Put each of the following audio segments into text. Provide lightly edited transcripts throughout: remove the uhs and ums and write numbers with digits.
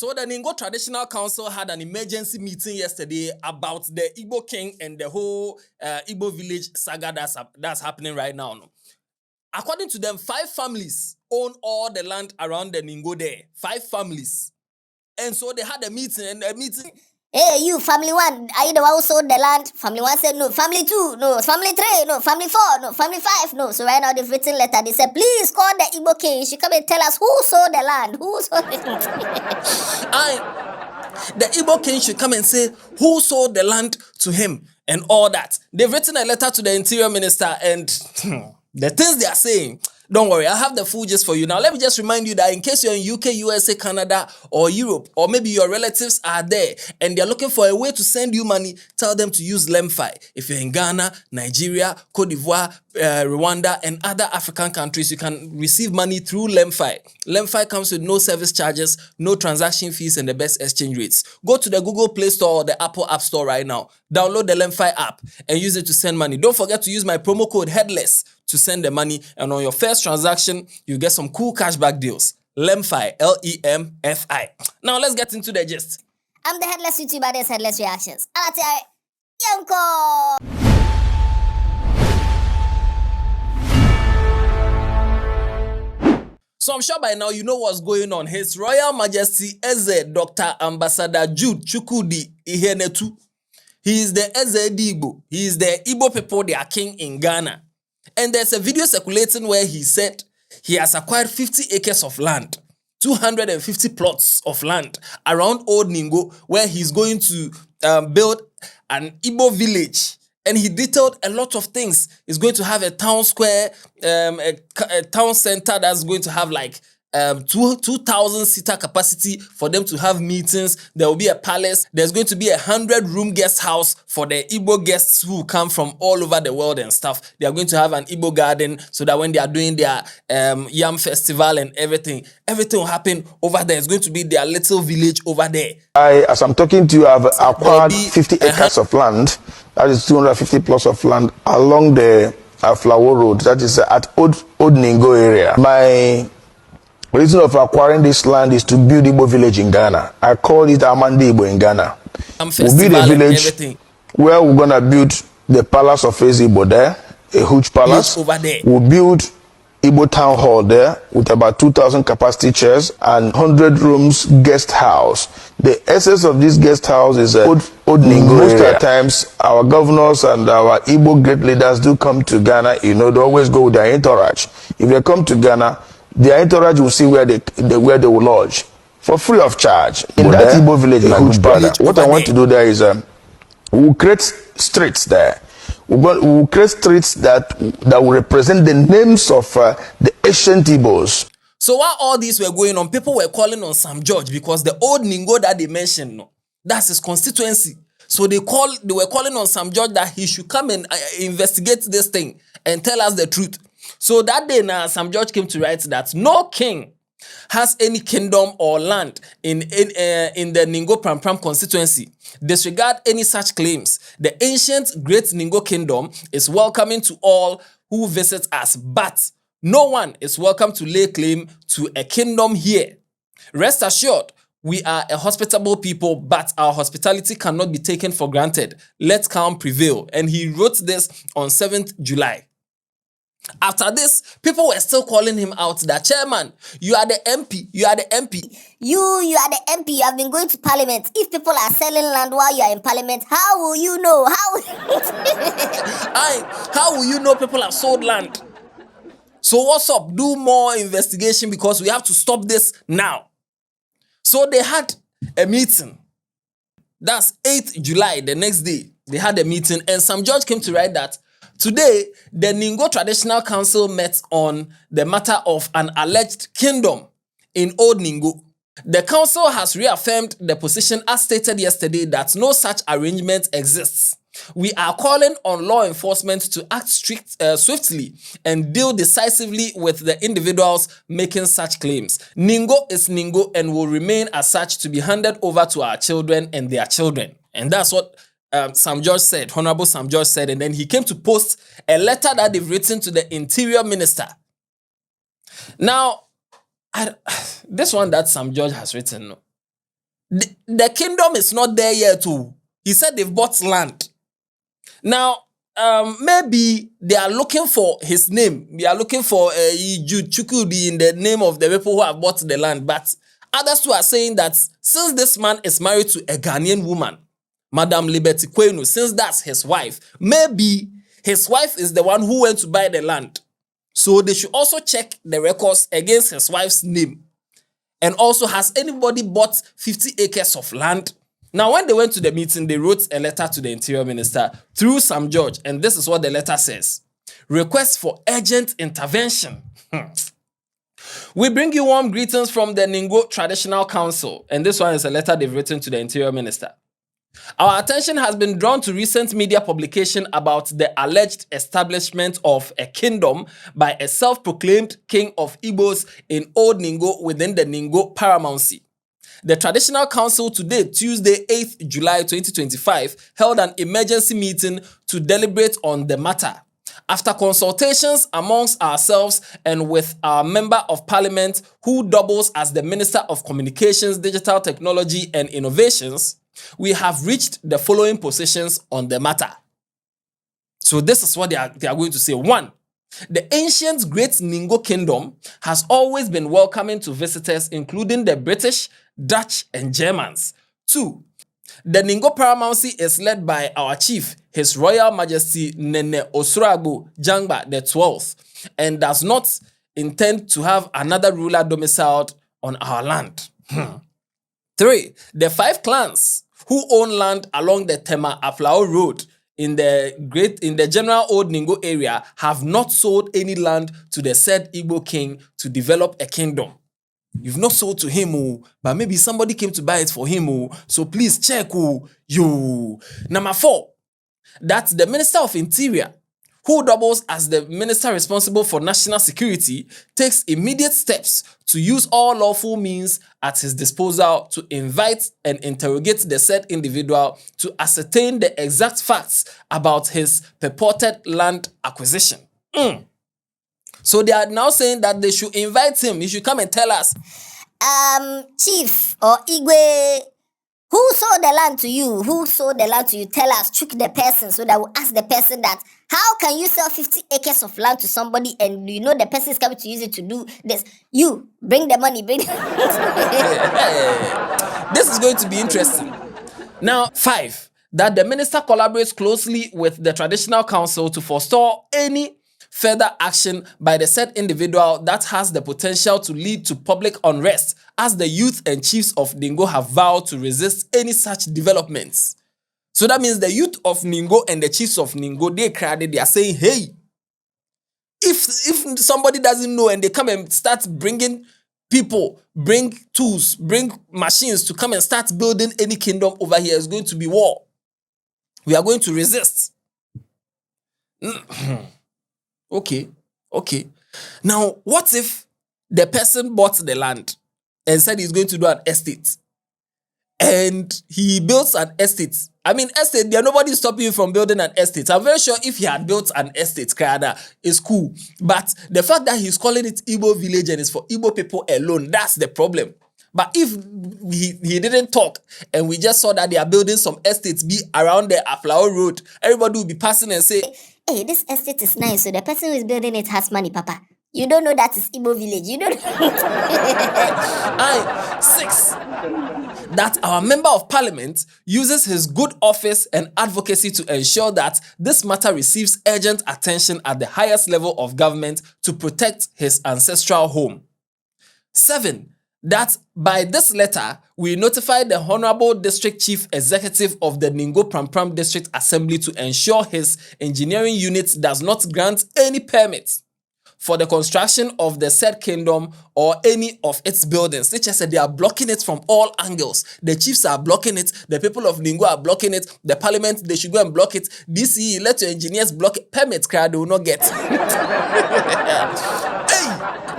So the Ningo Traditional Council had an emergency meeting yesterday about the Igbo king and the whole Igbo village saga that's happening right now. No? According to them, 5 families own all the land around the Ningo there. 5 families. And so they had a meeting, and hey, you, family 1, are you the one who sold the land? Family 1 said no. Family 2, no. Family 3, no. Family 4, no. Family 5, no. So right now they've written letter. They said, please call the Igbo king. You should come and tell us who sold the land. Who sold the land? The Igbo king should come and say who sold the land to him and all that. They've written a letter to the interior minister, and the things they are saying, don't worry, I have the full gist for you. Now, let me just remind you that in case you're in UK, USA, Canada, or Europe, or maybe your relatives are there and they're looking for a way to send you money, tell them to use Lemfi. If you're in Ghana, Nigeria, Cote d'Ivoire, Rwanda, and other African countries, you can receive money through Lemfi. Lemfi comes with no service charges, no transaction fees, and the best exchange rates. Go to the Google Play Store or the Apple App Store right now. Download the Lemfi app and use it to send money. Don't forget to use my promo code Headless to send the money, and on your first transaction, you get some cool cashback deals. Lemfi, Lemfi. Now let's get into the gist. I'm the Headless YouTuber, this Headless Reactions. Yanko! So I'm sure by now you know what's going on. His Royal Majesty Eze Dr. Ambassador Jude Chukwudi Ihenetu. He is the Eze Igbo. He is the Igbo people, their king in Ghana. And there's a video circulating where he said he has acquired 50 acres of land, 250 plots of land around Old Ningo, where he's going to build an Igbo village. And he detailed a lot of things. He's going to have a town square, a town center that's going to have like 2,000 seater capacity for them to have meetings. There will be a palace. There's going to be 100-room guest house for the Igbo guests who come from all over the world and stuff. They are going to have an Igbo garden so that when they are doing their yam festival and everything will happen over there. It's going to be their little village over there. As I'm talking to you, I've acquired 50 acres of land. That is 250 plus of land along the Flower Road. That is at Old Ningo area. My reason of acquiring this land is to build Igbo village in Ghana. I call it Amandi Igbo in Ghana. We'll build a village where we're gonna build the palace of Igbo there, a huge palace. Over there. We'll build Igbo town hall there with about 2,000 capacity chairs and 100 rooms guest house. The essence of this guest house is Old Ningo. Most of the times, our governors and our Igbo great leaders do come to Ghana. You know, they always go with their entourage. If they come to Ghana, their entourage will see where they will lodge for free of charge in that Igbo village. What I want to do there is we'll create streets there. We'll create streets that will represent the names of the ancient Igbos. So while all these were going on, people were calling on Sam George because the Old Ningo that they mentioned, no, that's his constituency. So they were calling on Sam George that he should come and investigate this thing and tell us the truth. So that day now, Sam George came to write that no king has any kingdom or land in the Ningo Pram constituency. Disregard any such claims. The ancient great Ningo kingdom is welcoming to all who visit us, but no one is welcome to lay claim to a kingdom here. Rest assured, we are a hospitable people, but our hospitality cannot be taken for granted. Let calm prevail. And he wrote this on 7th July. After this, people were still calling him out that, Chairman, you are the MP, you are the MP. You are the MP, you have been going to parliament. If people are selling land while you are in parliament, how will you know? How will you know people have sold land? So what's up? Do more investigation because we have to stop this now. So they had a meeting. That's 8th July, the next day. They had a meeting and Sam George came to write that today, the Ningo Traditional Council met on the matter of an alleged kingdom in Old Ningo. The council has reaffirmed the position as stated yesterday that no such arrangement exists. We are calling on law enforcement to act swiftly and deal decisively with the individuals making such claims. Ningo is Ningo and will remain as such to be handed over to our children and their children. And that's what Sam George said, Honorable Sam George said, and then he came to post a letter that they've written to the Interior Minister. Now, this one that Sam George has written, The kingdom is not there yet too. He said they've bought land. Now, maybe they are looking for his name. They are looking for Jude Chukwudi in the name of the people who have bought the land. But others too are saying that since this man is married to a Ghanaian woman, Madam Liberty Kwenu, since that's his wife, maybe his wife is the one who went to buy the land. So they should also check the records against his wife's name. And also, has anybody bought 50 acres of land? Now, when they went to the meeting, they wrote a letter to the Interior Minister through Sam George. And this is what the letter says. Request for urgent intervention. We bring you warm greetings from the Ningo Traditional Council. And this one is a letter they've written to the Interior Minister. Our attention has been drawn to recent media publication about the alleged establishment of a kingdom by a self-proclaimed king of Igbos in Old Ningo within the Ningo paramountcy. The Traditional Council today, Tuesday, 8th July 2025, held an emergency meeting to deliberate on the matter. After consultations amongst ourselves and with our Member of Parliament, who doubles as the Minister of Communications, Digital Technology and Innovations, we have reached the following positions on the matter. So this is what they are going to say. 1. The ancient Great Ningo Kingdom has always been welcoming to visitors, including the British, Dutch, and Germans. 2. The Ningo paramountcy is led by our chief, His Royal Majesty Nene Osurago Jangba the 12th, and does not intend to have another ruler domiciled on our land. 3. The 5 clans who own land along the Tema Aflao Road in the general Old Ningo area have not sold any land to the said Igbo king to develop a kingdom. You've not sold to him, but maybe somebody came to buy it for him, so please check. Number 4, that the Minister of Interior, who doubles as the minister responsible for national security, takes immediate steps to use all lawful means at his disposal to invite and interrogate the said individual to ascertain the exact facts about his purported land acquisition. So they are now saying that they should invite him. He should come and tell us. Chief or Igwe, who sold the land to you? Who sold the land to you? Tell us, trick the person so that we'll ask the person that, how can you sell 50 acres of land to somebody and you know the person is coming to use it to do this? You, bring the money, bring the This is going to be interesting. Now, 5, that the minister collaborates closely with the Traditional Council to forestall any further action by the said individual that has the potential to lead to public unrest, as the youth and chiefs of Ningo have vowed to resist any such developments. So that means the youth of Ningo and the chiefs of Ningo, they are saying, hey, if somebody doesn't know and they come and start bringing people, bring tools, bring machines to come and start building any kingdom over here, it's going to be war. We are going to resist. Okay. Now, what if the person bought the land and said he's going to do an estate? And he builds an estate. I mean, estate, there nobody stopping you from building an estate. I'm very sure if he had built an estate, it's cool. But the fact that he's calling it Igbo village and it's for Igbo people alone, that's the problem. But if he didn't talk and we just saw that they are building some estates be around the Aflao Road, everybody will be passing and say, hey, this estate is nice, so the person who is building it has money, Papa. You don't know that it's Igbo village. You don't know. 6, that our Member of Parliament uses his good office and advocacy to ensure that this matter receives urgent attention at the highest level of government to protect his ancestral home. 7, that by this letter, we notify the Honorable District Chief Executive of the Ningo Prampram District Assembly to ensure his engineering unit does not grant any permits for the construction of the said kingdom or any of its buildings. They just said they are blocking it from all angles. The chiefs are blocking it. The people of Ningo are blocking it. The parliament, they should go and block it. DCE, let your engineers block it. Permits, they will not get.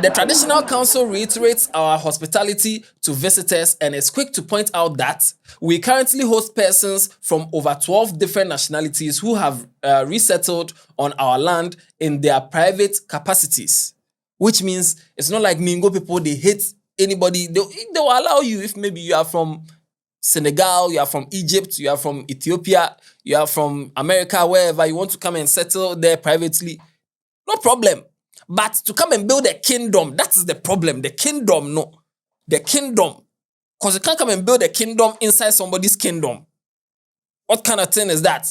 The Traditional Council reiterates our hospitality to visitors and is quick to point out that we currently host persons from over 12 different nationalities who have resettled on our land in their private capacities. Which means it's not like Ningo people, they hate anybody. They will allow you if maybe you are from Senegal, you are from Egypt, you are from Ethiopia, you are from America, wherever you want to come and settle there privately, no problem. But to come and build a kingdom, that is the problem. The kingdom, no. The kingdom. Because you can't come and build a kingdom inside somebody's kingdom. What kind of thing is that?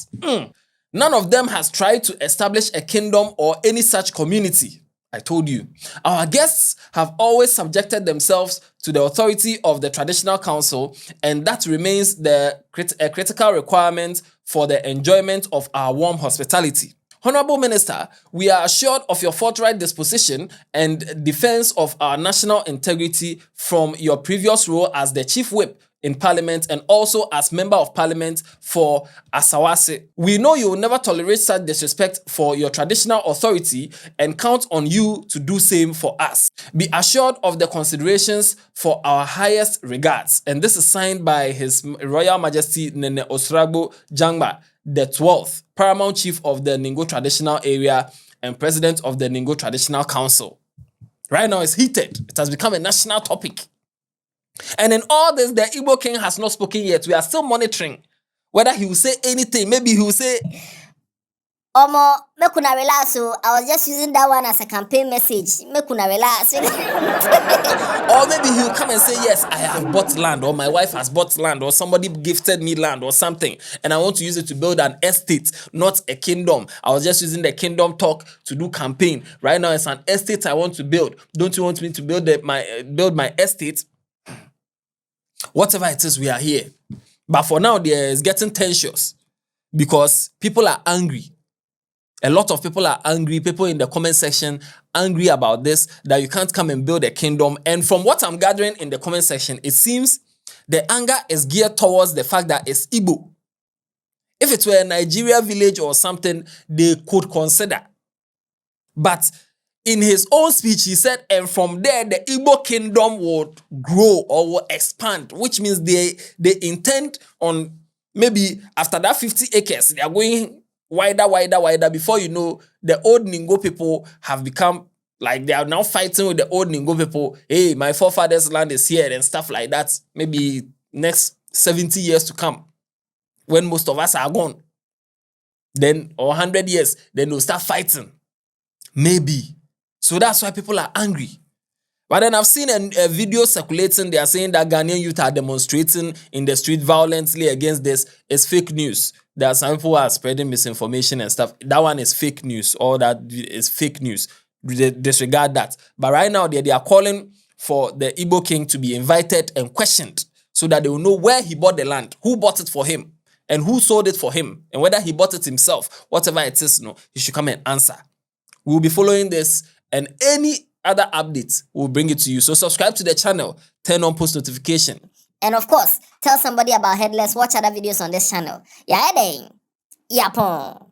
None of them has tried to establish a kingdom or any such community. I told you. Our guests have always subjected themselves to the authority of the traditional council, and that remains a critical requirement for the enjoyment of our warm hospitality. Honorable Minister, we are assured of your forthright disposition and defense of our national integrity from your previous role as the Chief Whip in Parliament and also as Member of Parliament for Asawase. We know you will never tolerate such disrespect for your traditional authority and count on you to do same for us. Be assured of the considerations for our highest regards. And this is signed by His Royal Majesty Nene Osragbo Jangba, the 12th Paramount Chief of the Ningo Traditional Area and President of the Ningo Traditional Council. Right now it's heated. It has become a national topic. And in all this, the Igbo king has not spoken yet. We are still monitoring whether he will say anything. Maybe he will say, Omo, make una relax. So I was just using that one as a campaign message. Make una relax. or maybe he will come and say, yes, I have bought land, or my wife has bought land, or somebody gifted me land or something, and I want to use it to build an estate, not a kingdom. I was just using the kingdom talk to do campaign. Right now, it's an estate I want to build. Don't you want me to build my estate? Whatever it is, we are here. But for now, it's getting tensions because people are angry. A lot of people are angry. People in the comment section angry about this, that you can't come and build a kingdom. And from what I'm gathering in the comment section, it seems the anger is geared towards the fact that it's Igbo. If it were a Nigeria village or something, they could consider. But in his own speech, he said, and from there, the Igbo kingdom would grow or will expand, which means they intend on maybe after that 50 acres, they are going wider. Before you know, the old Ningo people have become like they are now fighting with the old Ningo people. Hey, my forefathers' land is here and stuff like that. Maybe next 70 years to come, when most of us are gone, then or 100 years, then they'll start fighting. Maybe. So that's why people are angry. But then I've seen a video circulating. They are saying that Ghanaian youth are demonstrating in the street violently against this. It's fake news. There are some people who are spreading misinformation and stuff. That one is fake news. All that is fake news. Disregard that. But right now, they are calling for the Igbo king to be invited and questioned so that they will know where he bought the land, who bought it for him, and who sold it for him, and whether he bought it himself. Whatever it is, he should come and answer. We'll be following this, and any other updates, we'll bring it to you. So subscribe to the channel, turn on post notification. And of course, tell somebody about Headless. Watch other videos on this channel. Yeah, Yapon.